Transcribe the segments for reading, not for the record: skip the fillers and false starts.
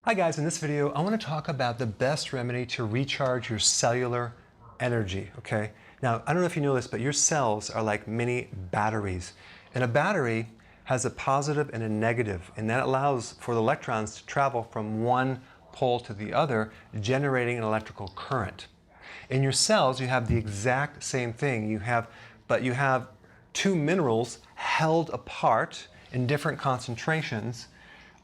Hi guys, in this video I want to talk about the best remedy to recharge your cellular energy, okay? Now, I don't know if you know this, but your cells are like mini batteries. And a battery has a positive and a negative, and that allows for the electrons to travel from one pole to the other, generating an electrical current. In your cells, you have the exact same thing. But you have two minerals held apart in different concentrations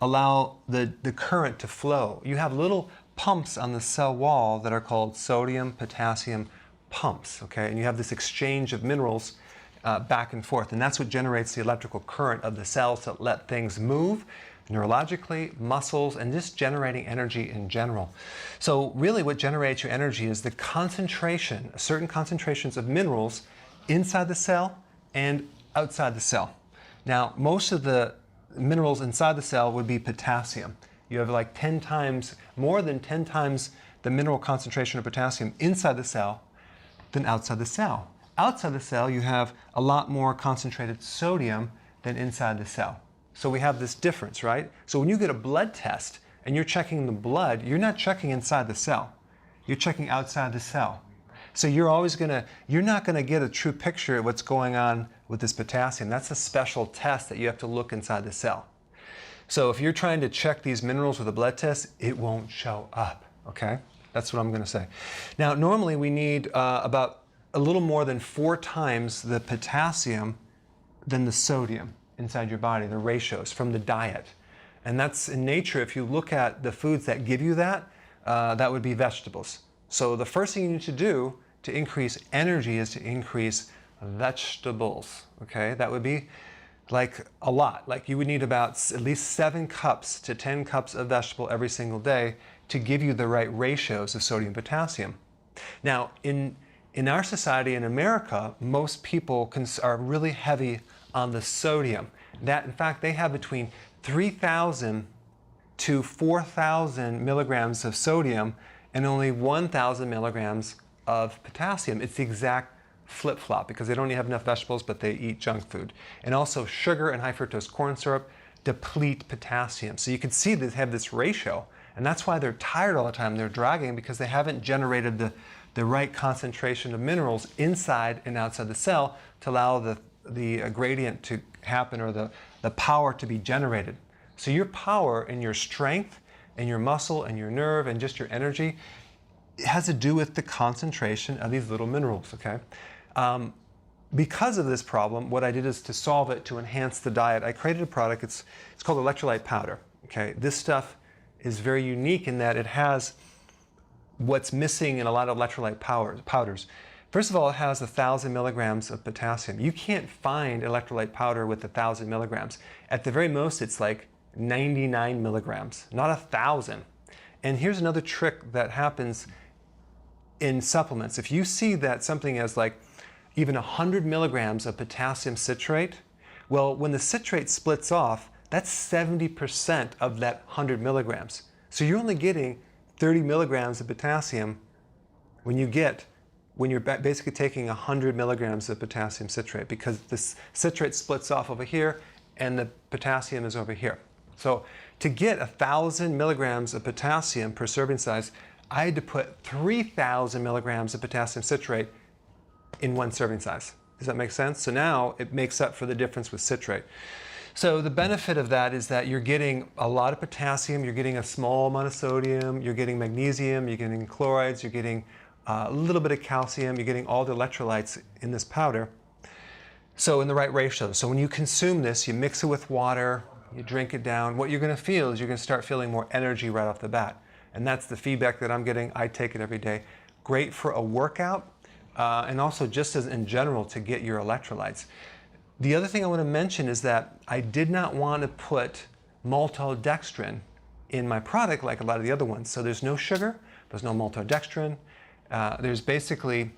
allow the current to flow. You have little pumps on the cell wall that are called sodium-potassium pumps, okay? And you have this exchange of minerals back and forth, and that's what generates the electrical current of the cells to let things move neurologically, muscles, and just generating energy in general. So really what generates your energy is the concentration, certain concentrations of minerals inside the cell and outside the cell. Now, most of the minerals inside the cell would be potassium. You have like 10 times, more than 10 times the mineral concentration of potassium inside the cell than outside the cell. Outside the cell, you have a lot more concentrated sodium than inside the cell. So we have this difference, right? So when you get a blood test and you're checking the blood, you're not checking inside the cell. You're checking outside the cell. So you're not gonna get a true picture of what's going on with this potassium. That's a special test that you have to look inside the cell. So if you're trying to check these minerals with a blood test, it won't show up, okay? That's what I'm gonna say. Now, normally we need about a little more than 4 times the potassium than the sodium inside your body, the ratios from the diet. And that's in nature. If you look at the foods that give you that, that would be vegetables. So the first thing you need to do to increase energy is to increase vegetables, okay? That would be like a lot. Like you would need about at least 7 cups to 10 cups of vegetable every single day to give you the right ratios of sodium potassium. Now, in our society in America, most people are really heavy on the sodium. That, in fact, they have between 3,000 to 4,000 milligrams of sodium and only 1,000 milligrams of potassium. It's the exact flip-flop because they don't have enough vegetables, but they eat junk food. And also sugar and high fructose corn syrup deplete potassium. So you can see they have this ratio, and that's why they're tired all the time. They're dragging because they haven't generated the right concentration of minerals inside and outside the cell to allow the gradient to happen, or the power to be generated. So your power and your strength and your muscle and your nerve and just your energy, it has to do with the concentration of these little minerals, okay? Because of this problem, what I did is to solve it, to enhance the diet, I created a product. It's called Electrolyte powder, okay? This stuff is very unique in that it has what's missing in a lot of electrolyte powders. First of all, it has 1,000 milligrams of potassium. You can't find electrolyte powder with 1,000 milligrams. At the very most, it's like 99 milligrams, not 1,000. And here's another trick that happens in supplements. If you see that something has like even 100 milligrams of potassium citrate, well, when the citrate splits off, that's 70% of that 100 milligrams. So you're only getting 30 milligrams of potassium when you're basically taking 100 milligrams of potassium citrate, because this citrate splits off over here and the potassium is over here. So to get 1,000 milligrams of potassium per serving size, I had to put 3,000 milligrams of potassium citrate in one serving size. Does that make sense? So now it makes up for the difference with citrate. So the benefit of that is that you're getting a lot of potassium, you're getting a small amount of sodium, you're getting magnesium, you're getting chlorides, you're getting a little bit of calcium, you're getting all the electrolytes in this powder. So in the right ratio. So when you consume this, you mix it with water, you drink it down, what you're going to feel is you're going to start feeling more energy right off the bat. And that's the feedback that I'm getting. I take it every day. Great for a workout, and also just as in general to get your electrolytes. The other thing I want to mention is that I did not want to put maltodextrin in my product like a lot of the other ones. So there's no sugar, there's no maltodextrin. There's basically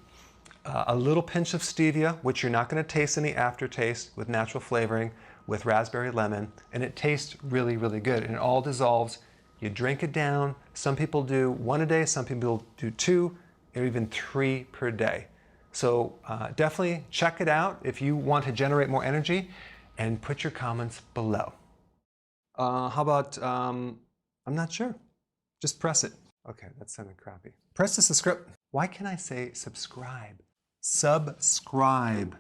a little pinch of stevia, which you're not going to taste any aftertaste, with natural flavoring, with raspberry lemon, and it tastes really, really good. And it all dissolves. You drink it down. Some people do 1 a day, some people do 2, or even 3 per day. So definitely check it out if you want to generate more energy, and put your comments below. How about, I'm not sure. Just press it. Okay, that sounded crappy. Press the subscribe. Why can I say subscribe? Subscribe.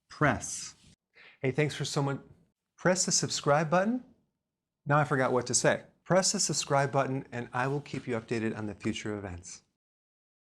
Press. Hey, thanks for so much. Press the subscribe button. Now I forgot what to say. Press the subscribe button and I will keep you updated on the future events.